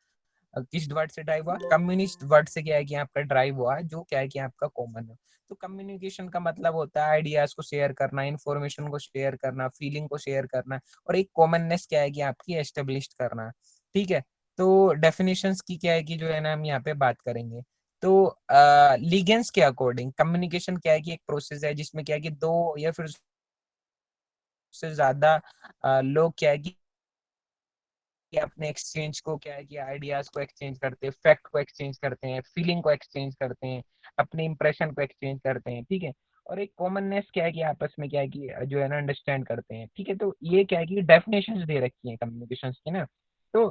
किस वर्ड से ड्राइव हुआ, कम्युनिस्ट वर्ड से क्या है कि आपका ड्राइव हुआ है, जो क्या है कि आपका कॉमन है। तो कम्युनिकेशन का मतलब होता है आइडियाज को शेयर करना, इंफॉर्मेशन को शेयर करना, फीलिंग को शेयर करना, और एक कॉमननेस क्या है कि आपकी एस्टेब्लिश करना। ठीक है, तो डेफिनेशंस की क्या है कि जो है ना हम यहाँ पे बात करेंगे। तो लीगेंस के अकॉर्डिंग कम्युनिकेशन क्या है कि एक प्रोसेस है जिसमें क्या है कि दो या फिर उससे ज्यादा लोग क्या है कि अपने एक्सचेंज को क्या है कि आइडियाज को एक्सचेंज करते हैं, फैक्ट को एक्सचेंज करते हैं, फीलिंग को एक्सचेंज करते हैं, अपने इंप्रेशन को एक्सचेंज करते हैं। ठीक है, और एक कॉमननेस क्या है कि आपस में क्या है कि जो है ना अंडरस्टैंड करते हैं। ठीक है, तो ये क्या है कि डेफिनेशंस दे रखी है कम्युनिकेशन की ना। तो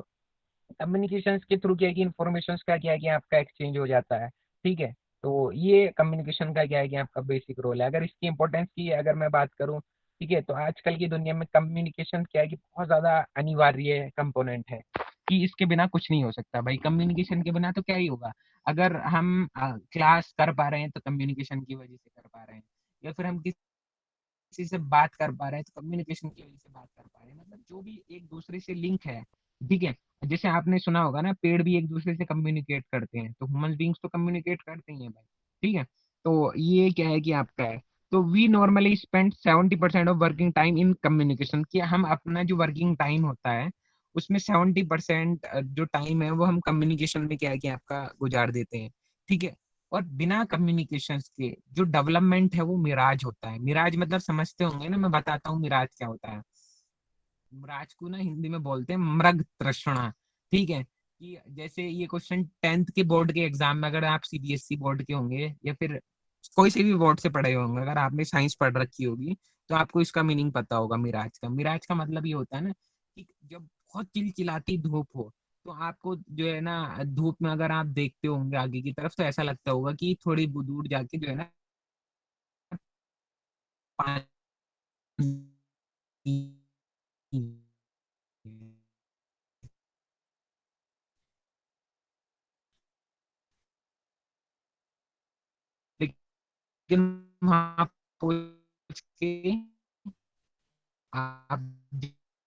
कम्युनिकेशन के थ्रू क्या है कि इन्फॉर्मेशन का क्या है कि आपका एक्सचेंज हो जाता है। ठीक है, तो ये कम्युनिकेशन का क्या है कि आपका बेसिक रोल है। अगर इसकी इंपॉर्टेंस की अगर मैं बात करूं, ठीक है, तो आजकल की दुनिया में कम्युनिकेशन क्या है कि बहुत ज्यादा अनिवार्य कंपोनेंट है, कि इसके बिना कुछ नहीं हो सकता भाई। कम्युनिकेशन के बिना तो क्या ही होगा। अगर हम क्लास कर पा रहे हैं तो कम्युनिकेशन की वजह से कर पा रहे हैं, या फिर हम किसी से बात कर पा रहे हैं तो कम्युनिकेशन की वजह से बात कर पा रहे हैं। मतलब जो भी एक दूसरे से लिंक है। ठीक है, जैसे आपने सुना होगा ना, पेड़ भी एक दूसरे से कम्युनिकेट करते हैं, तो ह्यूमन बींग्स तो कम्युनिकेट करते ही हैं भाई। ठीक है, तो ये क्या है कि आपका है। तो we normally spend 70% of working time in communication, कि हम अपना जो वर्किंग टाइम होता है उसमें 70% जो टाइम है वो हम कम्युनिकेशन में क्या है कि आपका गुजार देते हैं। ठीक है, और बिना कम्युनिकेशन के जो डेवलपमेंट है वो मिराज होता है। मिराज मतलब समझते होंगे ना, मैं बताता हूँ मिराज क्या होता है। मिराज को ना हिंदी में बोलते हैं मृग तृष्णा। ठीक है, कि जैसे ये क्वेश्चन 10th के बोर्ड के एग्जाम में, अगर आप सीबीएसई बोर्ड के होंगे या फिर कोई से भी बोर्ड से पढ़े होंगे, अगर आपने साइंस पढ़ रखी होगी तो आपको इसका मीनिंग पता होगा। मिराज का, मिराज का मतलब ये होता है ना कि जब बहुत चिलचिलाती धूप हो, तो आपको जो है ना धूप में अगर आप देखते होंगे आगे की तरफ, तो ऐसा लगता होगा कि थोड़ी दूर जाके जो है ना पानी, लेकिन वहां पहुंच के आप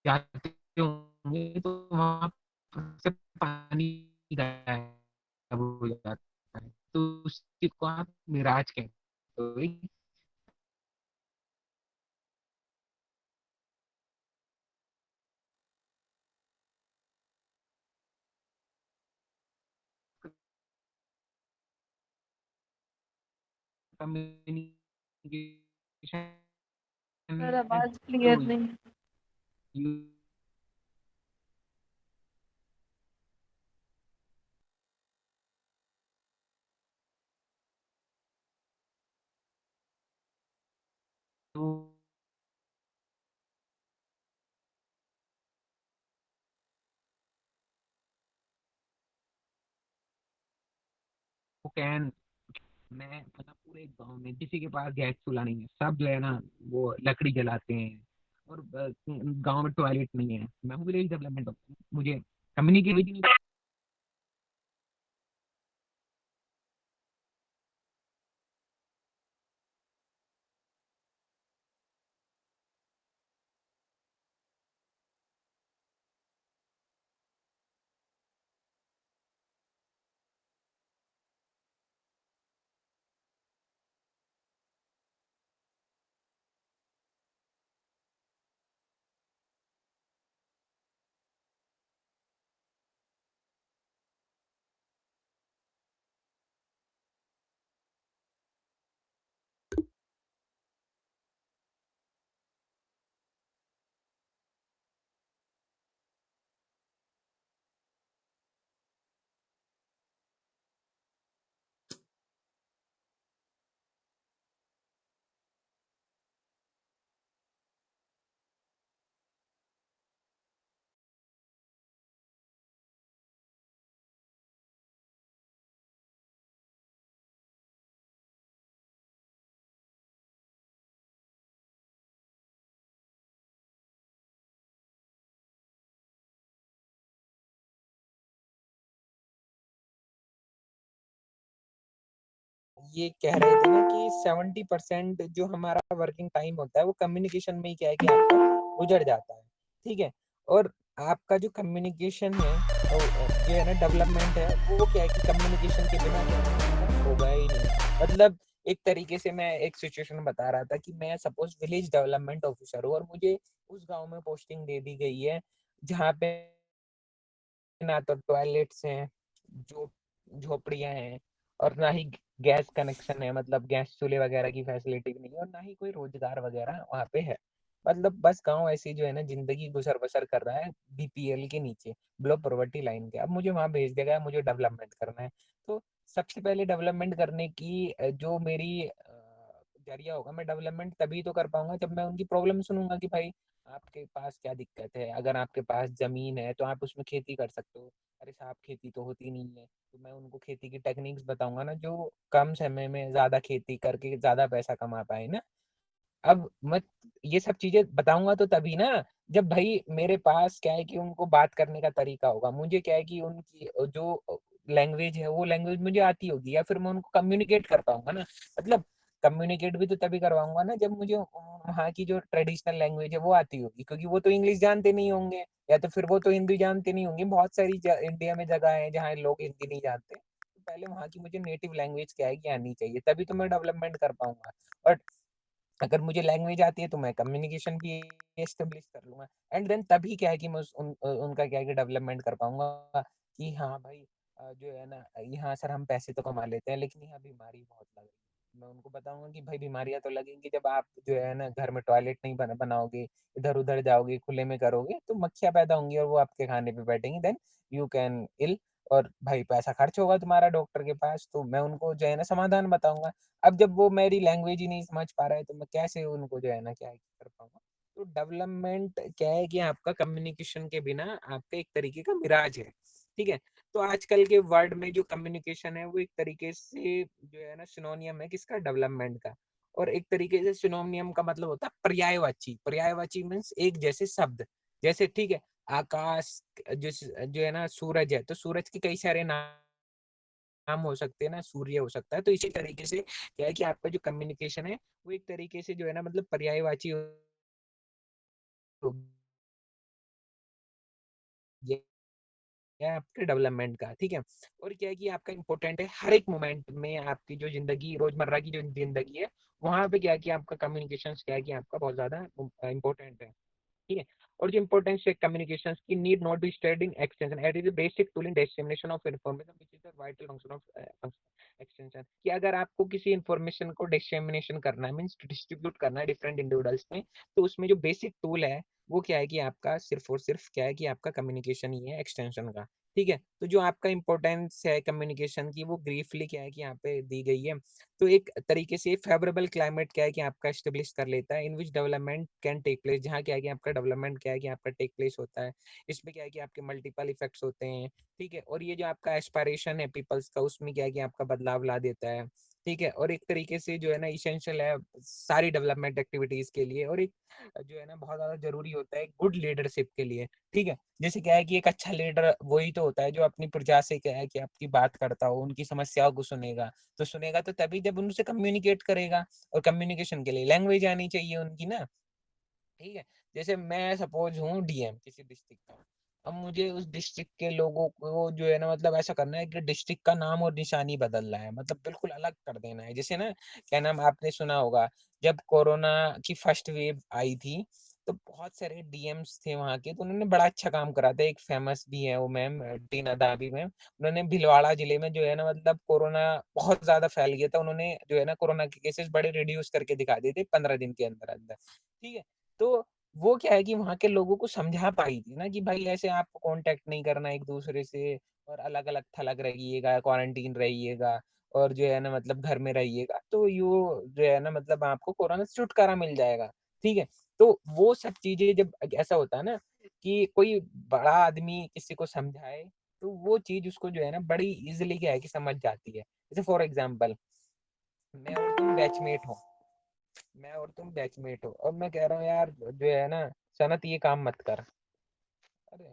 जाते होंगे तो वहां से पानी गायब हो जाता है, तो उस चीज को आप मिराज कहते हो। कम्युनिकेशन सर आवाज जो क्लियर नहीं। यू कैन, मैं मतलब पूरे गांव में किसी के पास गैस चूल्हा नहीं है, सब जो है ना वो लकड़ी जलाते हैं। और गांव में टॉयलेट नहीं है। मैं हूँ विलेज डेवलपमेंट, मुझे कम्युनिकेट ये कह रहे थे ना कि 70% जो हमारा वर्किंग टाइम होता है वो कम्युनिकेशन में ही क्या है कि आपका गुजर जाता है, ठीक है? और आपका जो कम्युनिकेशन है जो है ना डेवलपमेंट है वो क्या है कि कम्युनिकेशन के बिना क्या है मतलब होगा ही नहीं। मतलब एक तरीके से मैं एक सिचुएशन बता रहा था कि मैं सपोज़ विलेज डेवलपमेंट ऑफिसर हूँ और मुझे उस गाँव में पोस्टिंग दे दी गई है, जहाँ पे ना तो टॉयलेट्स हैं, जो झोपड़ियाँ हैं और ना ही गैस कनेक्शन है मतलब गैस चूल्हे वगैरह की फैसिलिटी भी नहीं है और ना ही कोई रोज़गार वगैरह वहाँ पे है। मतलब बस गाँव ऐसे ही जो है ना ज़िंदगी गुज़र-बसर कर रहा है बीपीएल के नीचे, बिलो पॉवर्टी लाइन के। अब मुझे वहाँ भेज दिया गया है, मुझे डेवलपमेंट करना है। तो सबसे पहले डेवलपमेंट करने की जो मेरी ज़रिया होगा, मैं डेवलपमेंट तभी तो कर पाऊँगा जब मैं उनकी प्रॉब्लम सुनूँगा कि भाई आपके पास क्या दिक्कत है? अगर आपके पास ज़मीन है तो आप उसमें खेती कर सकते हो। अरे साहब खेती तो होती नहीं है, तो मैं उनको खेती की टेक्निक्स बताऊँगा ना जो कम समय में ज़्यादा खेती करके ज़्यादा पैसा कमा पाएँ ना। अब मैं ये सब चीज़ें बताऊँगा तो तभी ना, जब भई मेरे पास क्या है कि उनको बात करने का तरीका होगा। मुझे क्या है कि उनकी जो लैंग्वेज है, वो लैंग्वेज मुझे आती होगी या फिर मैं उनको कम्युनिकेट कर पाऊँगा ना। मतलब कम्युनिकेट भी तो तभी करवाऊँगा ना जब मुझे वहाँ की जो ट्रेडिशनल लैंग्वेज है वो आती होगी, क्योंकि वो तो इंग्लिश जानते नहीं होंगे या तो फिर वो तो हिंदी जानते नहीं होंगे। बहुत सारी ज इंडिया में जगह है जहाँ लोग हिंदी नहीं जानते। तो पहले वहाँ की मुझे नेटिव लैंग्वेज क्या है कि आनी चाहिए, तभी तो मैं डेवलपमेंट कर पाऊँगा। और अगर मुझे लैंग्वेज आती है तो मैं कम्युनिकेशन भी एस्टेब्लिश कर लूँगा एंड देन तभी क्या है कि मैं उनका क्या है कि डेवलपमेंट कर पाऊँगा कि हाँ भाई जो है ना यहाँ सर हम पैसे तो कमा लेते हैं लेकिन यहाँ बीमारी बहुत लग रही है। मैं उनको बताऊँगा कि भाई बीमारियाँ तो लगेंगी जब आप जो है ना घर में टॉयलेट नहीं बनाओगे, इधर-उधर जाओगे, खुले में करोगे तो मक्खियाँ पैदा होंगी और वो आपके खाने पे बैठेंगी देन यू कैन इल और भाई पैसा खर्च होगा तुम्हारा डॉक्टर के पास। तो मैं उनको जो है ना समाधान बताऊँगा। अब जब वो मेरी लैंग्वेज ही नहीं समझ पा रहा है तो मैं कैसे उनको जो है ना क्या है कि कर पाऊँगा। तो डेवलपमेंट क्या है कि आपका कम्युनिकेशन के बिना आपका एक तरीके का मिराज है, ठीक है? तो आजकल के वर्ल्ड में जो कम्युनिकेशन है वो एक तरीके से जो है ना सिनोनियम है किसका डेवलपमेंट का। और एक तरीके से सिनोनियम का मतलब होता है पर्यायवाची, पर्यायवाची मीन्स एक जैसे शब्द। जैसे ठीक है, आकाश जो है ना सूरज है, तो सूरज के कई सारे नाम हो सकते हैं ना, सूर्य हो सकता है। तो इसी तरीके से क्या है कि आपका जो कम्युनिकेशन है, वो एक तरीके से जो है ना मतलब पर्यायवाची होगी है आपके डेवलपमेंट का, ठीक है? और क्या है कि आपका इम्पोर्टेंट है हर एक मोमेंट में आपकी जो ज़िंदगी रोज़मर्रा की जो ज़िंदगी है, वहाँ पे क्या है कि आपका कम्युनिकेशंस क्या है कि आपका बहुत ज़्यादा इम्पोर्टेंट है। ठीक है? और जो इम्पोर्टेंस है कम्युनिकेशंस की need not be stored in extension, it is a basic tool in dissemination of information which is a vital function of extension. कि अगर आपको किसी इन्फॉर्मेशन को डिसेमिनेशन करना है मीन्स डिस्ट्रीब्यूट करना है डिफरेंट इंडिविजुअल्स में, तो उसमें जो बेसिक टूल है, वो क्या है कि आपका सिर्फ़ और सिर्फ़ क्या है कि आपका कम्युनिकेशन ही है एक्सटेंशन का, ठीक है? तो जो आपका इम्पोर्टेंस है कम्युनिकेशन की वो ब्रीफली क्या है कि यहाँ पे दी गई है। तो एक तरीके से फेवरेबल क्लाइमेट क्या है कि आपका एस्टेब्लिश कर लेता है in which development can take place, जहाँ क्या है कि आपका डेवलपमेंट क्या है कि आपका टेक प्लेस होता है। इसमें क्या है कि आपके मल्टीपल इफेक्ट्स होते हैं, ठीक है? और ये जो आपका एस्पायरेशन है पीपल्स का उसमें क्या है कि आपका बदलाव ला देता है, ठीक है? और एक तरीके से जो है ना इसेंशियल है सारी डेवलपमेंट एक्टिविटीज़ के लिए और एक जो है ना बहुत ज़्यादा ज़रूरी होता है गुड लीडरशिप के लिए, ठीक है? जैसे क्या है कि एक अच्छा लीडर वही तो होता है जो अपनी प्रजा से क्या है कि आपकी बात करता हो, उनकी समस्याओं को सुनेगा। तो सुनेगा तो तभी जब उनसे कम्युनिकेट करेगा और कम्युनिकेशन के लिए लैंग्वेज आनी चाहिए उनकी ना, ठीक है? जैसे मैं सपोज़ हूँ डीएम किसी डिस्ट्रिक्ट का। अब मुझे उस डिस्ट्रिक्ट के लोगों को जो है ना मतलब ऐसा करना है कि डिस्ट्रिक्ट का नाम और निशानी बदलना है, मतलब बिल्कुल अलग कर देना है। जैसे ना क्या नाम आपने सुना होगा जब कोरोना की फर्स्ट वेव आई थी, तो बहुत सारे डीएम्स थे वहाँ के, तो उन्होंने बड़ा अच्छा काम करा था। एक फेमस भी है वो मैम टीना दाबी मैम। उन्होंने भीलवाड़ा जिले में जो है ना मतलब कोरोना बहुत ज़्यादा फैल गया था। उन्होंने जो है ना कोरोना के केसेस बड़े रिड्यूस करके दिखा दिए थे 15 दिन के अंदर-अंदर, ठीक है? तो वो क्या है कि वहाँ के लोगों को समझा पाई थी ना कि भाई ऐसे आपको कॉन्टैक्ट नहीं करना एक-दूसरे से और अलग-अलग थलग रहिएगा, क्वारंटीन रहिएगा और जो है ना मतलब घर में रहिएगा, तो यो जो है ना मतलब आपको कोरोना से छुटकारा मिल जाएगा, ठीक है? तो वो सब चीज़ें जब ऐसा होता है ना कि कोई बड़ा आदमी किसी को समझाए, तो वो चीज़ उसको जो है ना बड़ी ईज़िली क्या है कि समझ जाती है। जैसे फॉर एग्ज़ाम्पल मैं और तुम बैचमेट हो। मैं और तुम बैचमेट हो और मैं कह रहा हूँ यार जो है ना सनत ये काम मत कर। अरे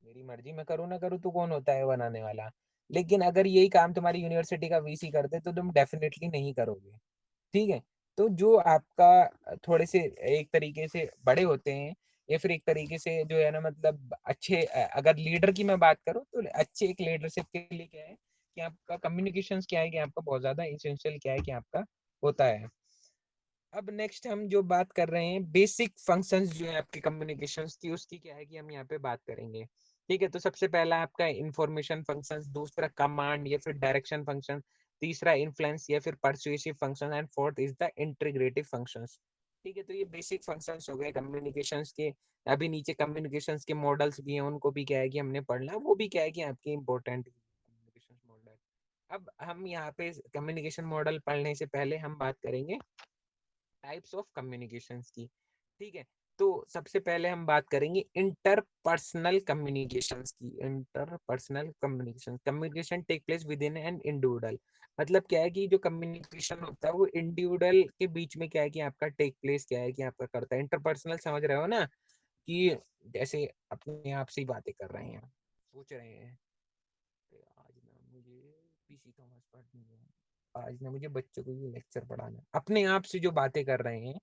मेरी मर्जी मैं करूँ ना करूँ तू कौन होता है बनाने वाला। लेकिन अगर यही काम तुम्हारी यूनिवर्सिटी का वीसी करते तो तुम डेफिनेटली नहीं करोगे। ठीक है? तो जो आपका थोड़े से एक तरीके से बड़े होते हैं या फिर एक तरीके से जो है ना मतलब अच्छे अगर लीडर की मैं बात करूँ तो अच्छे एक लीडरशिप के लिए क्या है कि आपका कम्युनिकेशंस क्या है कि आपका बहुत ज़्यादा एसेंशियल क्या है कि आपका होता है। अब नेक्स्ट हम जो बात कर रहे हैं बेसिक फंक्शंस जो है आपके कम्युनिकेशंस की उसकी क्या है कि हम यहाँ पे बात करेंगे। ठीक है? तो सबसे पहला आपका इंफॉर्मेशन फंक्शंस, दूसरा कमांड या फिर डायरेक्शन फंक्शन, तीसरा इन्फ्लुएंस या फिर persuasive function and fourth is the integrative functions. ठीक है? तो ये बेसिक फंक्शंस हो गए कम्युनिकेशंस के। अभी नीचे कम्युनिकेशंस के मॉडल्स भी हैं, उनको भी क्या है कि हमने पढ़ना है, वो भी क्या है कि आपके इंपॉर्टेंट कम्युनिकेशन मॉडल। अब हम यहाँ पे कम्युनिकेशन मॉडल पढ़ने से पहले हम बात करेंगे टाइप्स ऑफ कम्युनिकेशंस की। ठीक है? तो सबसे पहले हम बात करेंगे इंटरपर्सनल कम्युनिकेशंस की। Interpersonal communication, communication take place within an individual. मतलब क्या है कि जो कम्युनिकेशन होता है वो इंडिविजुअल के बीच में क्या है कि आपका टेक प्लेस क्या है कि आपका करता है। इंटरपर्सनल समझ रहे हो ना, कि जैसे अपने आप से ही बातें कर रहे हैं, सोच रहे हैं आज ना मुझे पीसी थॉमस पढ़नी है, आज ना मुझे बच्चों को ये लेक्चर पढ़ाना है, अपने आप से जो बातें कर रहे हैं।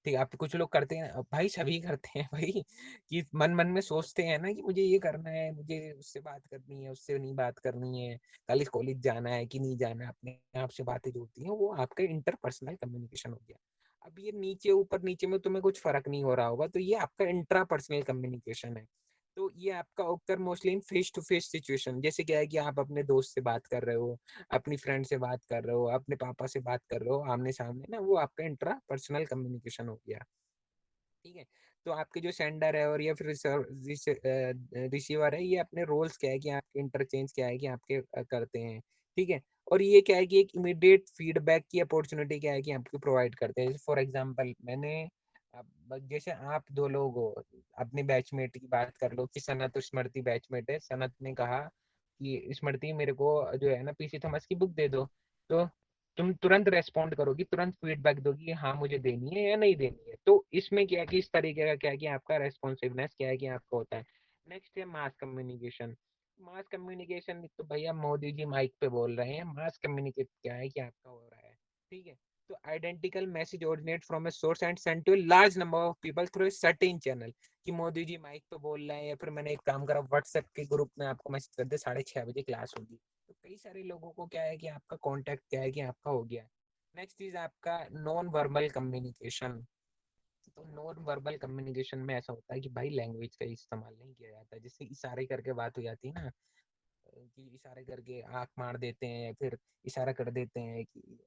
ठीक है? आप कुछ लोग करते हैं भाई, सभी करते हैं भाई, कि मन मन में सोचते हैं ना कि मुझे ये करना है, मुझे उससे बात करनी है, उससे नहीं बात करनी है, कल इस कॉलेज जाना है कि नहीं जाना है, अपने आप से बातें जो होती हैं वो आपका इंटरपर्सनल कम्युनिकेशन हो गया। अब ये नीचे ऊपर नीचे में तुम्हें कुछ फर्क नहीं हो रहा होगा, तो ये आपका इंट्रापर्सनल कम्युनिकेशन है। तो ये आपका occur mostly in face to face situation, जैसे क्या है कि आप अपने दोस्त से बात कर रहे हो, अपनी फ्रेंड से बात कर रहे हो, अपने पापा से बात कर रहे हो आमने सामने ना, वो आपका इंट्रा पर्सनल कम्युनिकेशन हो गया। ठीक है? तो आपके जो सेंडर है और या फिर रिसीवर है, ये अपने रोल्स क्या है कि आपके इंटरचेंज क्या है कि आपके करते हैं। ठीक है? और ये क्या है कि एक इमीडिएट फीडबैक की अपॉर्चुनिटी क्या है कि आपको प्रोवाइड करते हैं। फॉर एग्जांपल मैंने जैसे आप दो लोग हो, अपने बैचमेट की बात कर लो कि सनत और स्मृति बैचमेट है। सनत ने कहा कि स्मृति मेरे को जो है ना पीसी थॉमस की बुक दे दो। तो तुम तुरंत रेस्पॉन्ड करोगी, तुरंत फीडबैक दोगी कि हाँ मुझे देनी है या नहीं देनी है। तो इसमें क्या है कि इस तरीके का क्या है कि आपका रेस्पॉन्सिवनेस क्या है कि आपका होता है। नेक्स्ट है मास कम्युनिकेशन। मास कम्युनिकेशन तो भैया मोदी जी माइक पे बोल रहे हैं, मास कम्युनिकेट क्या है कि आपका हो रहा है। ठीक है? तो identical message originate from a source and send to a large number of people through a certain channel. कि मोदी जी माइक पे बोल रहे हैं या फिर मैंने एक काम करा व्हाट्सएप के ग्रुप में आपको मैसेज कर दे 6:30 बजे क्लास होगी, तो कई सारे लोगों को क्या है कि आपका कांटेक्ट क्या है कि आपका हो गया। नेक्स्ट चीज आपका नॉन वर्बल कम्युनिकेशन। तो नॉन वर्बल कम्युनिकेशन में ऐसा होता है कि भाई लैंग्वेज का इस्तेमाल नहीं किया जाता, जैसे इशारे करके बात हो जाती है ना, कि इशारे करके आंख मार देते हैं, फिर इशारा कर देते हैं कि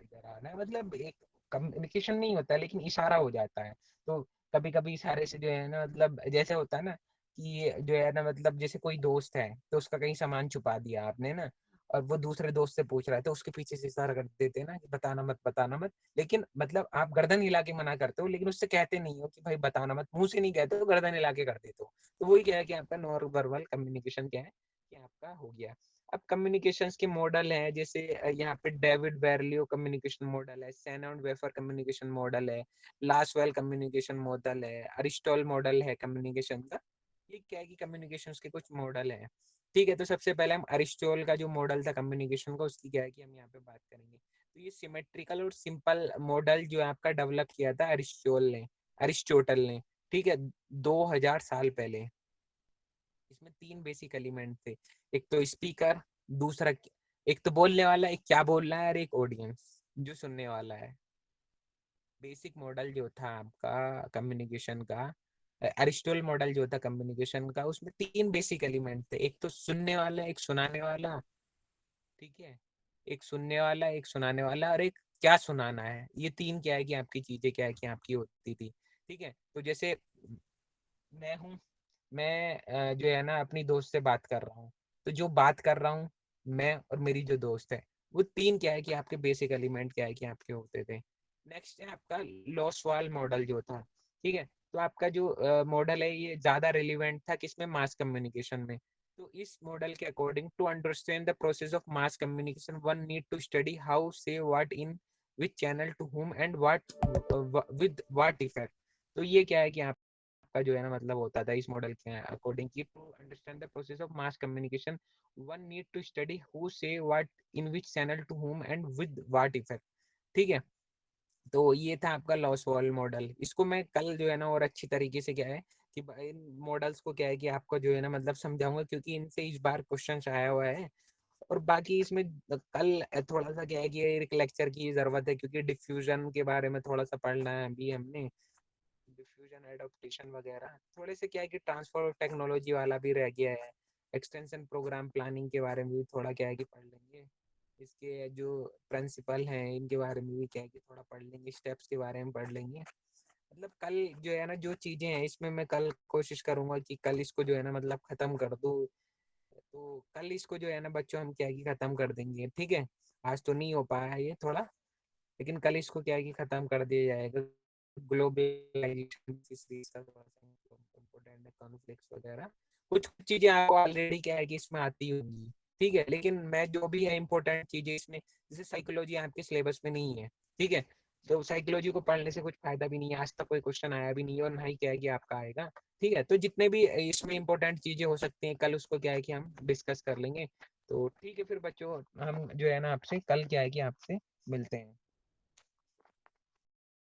इधर आना, मतलब एक कम्युनिकेशन नहीं होता लेकिन इशारा हो जाता है। तो कभी कभी इशारे से जो है ना मतलब जैसे होता है ना कि जो है ना मतलब जैसे कोई दोस्त है तो उसका कहीं सामान छुपा दिया आपने ना, और वो दूसरे दोस्त से पूछ रहा है तो उसके पीछे से इशारा कर देते हैं ना कि बताना मत बताना मत। लेकिन मतलब आप गर्दन हिला के मना करते हो, लेकिन उससे कहते नहीं हो कि भाई बताना मत, मुंह से नहीं कहते हो, गर्दन हिला के कर देते हो। तो वही क्या है कि आपका नॉन वर्बल कम्युनिकेशन क्या है कि आपका हो गया। अब कम्युनिकेशंस के मॉडल हैं, जैसे यहाँ पे डेविड बेरलियो कम्युनिकेशन मॉडल है, सैनन वेफर कम्युनिकेशन मॉडल है, लासवेल कम्युनिकेशन मॉडल है, अरिस्टॉल मॉडल है कम्युनिकेशन का। ये क्या है कि कम्युनिकेशंस के कुछ मॉडल हैं। ठीक है? तो सबसे पहले हम अरिस्टोल का जो मॉडल था कम्युनिकेशन का उसकी क्या है कि हम यहाँ पे बात करेंगे। तो ये सिमेट्रिकल और सिंपल मॉडल जो आपका डेवलप किया था अरिस्टोटल ने। ठीक है? 2000 साल पहले। इसमें तीन बेसिक एलिमेंट थे, एक तो स्पीकर, दूसरा एक तो बोलने वाला, एक क्या बोल रहा है, और एक ऑडियंस जो सुनने वाला है। बेसिक मॉडल जो था आपका कम्युनिकेशन का, अरिस्टोल मॉडल जो था कम्युनिकेशन का, उसमें तीन बेसिक एलिमेंट थे, एक तो सुनने वाला, एक सुनाने वाला। ठीक है? एक सुनने वाला, एक सुनाने वाला, और एक क्या सुनाना है। ये तीन क्या है कि आपकी चीजें क्या है कि आपकी होती थी। ठीक है? तो जैसे मैं हूँ, मैं जो है ना अपनी दोस्त से बात कर रहा हूँ, तो जो बात कर रहा हूँ मैं और मेरी जो दोस्त है, वो तीन क्या है कि आपके बेसिक एलिमेंट क्या है कि आपके होते थे। नेक्स्ट है आपका लॉसवाल मॉडल जो था। ठीक है? तो आपका जो मॉडल है ये ज्यादा रिलेवेंट था किसमें, मास कम्युनिकेशन में। तो इस मॉडल के according to understand the process of mass communication one need to study how says what in which channel to whom and what with what effect. तो ये क्या है कि आपका जो है ना मतलब होता था इस मॉडल के अकॉर्डिंग कि to understand the process of mass communication one need to study who says what in which channel to whom and with what effect. ठीक है, तो ये था आपका लॉस वॉल मॉडल। इसको मैं कल जो है ना और अच्छी तरीके से क्या है कि इन मॉडल्स को क्या है कि आपको जो है ना मतलब समझाऊंगा, क्योंकि इनसे इस बार क्वेश्चन आया हुआ है। और बाकी इसमें कल थोड़ा सा क्या है कि एक लेक्चर की जरूरत है, क्योंकि डिफ्यूजन के बारे में थोड़ा सा पढ़ना है अभी हमने, डिफ्यूजन एडॉप्टेशन वगैरह थोड़े से क्या है कि ट्रांसफर टेक्नोलॉजी वाला भी रह गया है। एक्सटेंशन प्रोग्राम प्लानिंग के बारे में भी थोड़ा क्या है कि पढ़ लेंगे। इसके जो प्रिंसिपल हैं इनके बारे में भी क्या है कि थोड़ा पढ़ लेंगे, स्टेप्स के बारे में पढ़ लेंगे। मतलब कल जो है ना जो चीजें हैं इसमें मैं कल कोशिश करूंगा कि कल इसको जो है ना मतलब खत्म कर दूं। तो कल इसको जो है ना बच्चों हम क्या है कि खत्म कर देंगे, ठीक है। आज तो नहीं हो पाया ये थोड़ा, लेकिन कल इसको क्या है कि खत्म कर दिया जाएगा। ग्लोबलाइजेशन कॉन्फ्लिक्ट्स वगैरह कुछ कुछ चीजें आपको ऑलरेडी क्या है कि इसमें आती होंगी, ठीक है। लेकिन मैं जो भी है इंपॉर्टेंट चीजें इसमें, जैसे साइकोलॉजी आपके सिलेबस में नहीं है, ठीक है। तो साइकोलॉजी को पढ़ने से कुछ फायदा भी नहीं है, आज तक कोई क्वेश्चन आया भी नहीं है और ना ही क्या है कि आपका आएगा। ठीक है, तो जितने भी इसमें इंपॉर्टेंट चीजें हो सकती हैं कल उसको क्या है कि हम डिस्कस कर लेंगे। तो ठीक है फिर बच्चों, हम जो है ना आपसे कल क्या है कि आपसे मिलते हैं।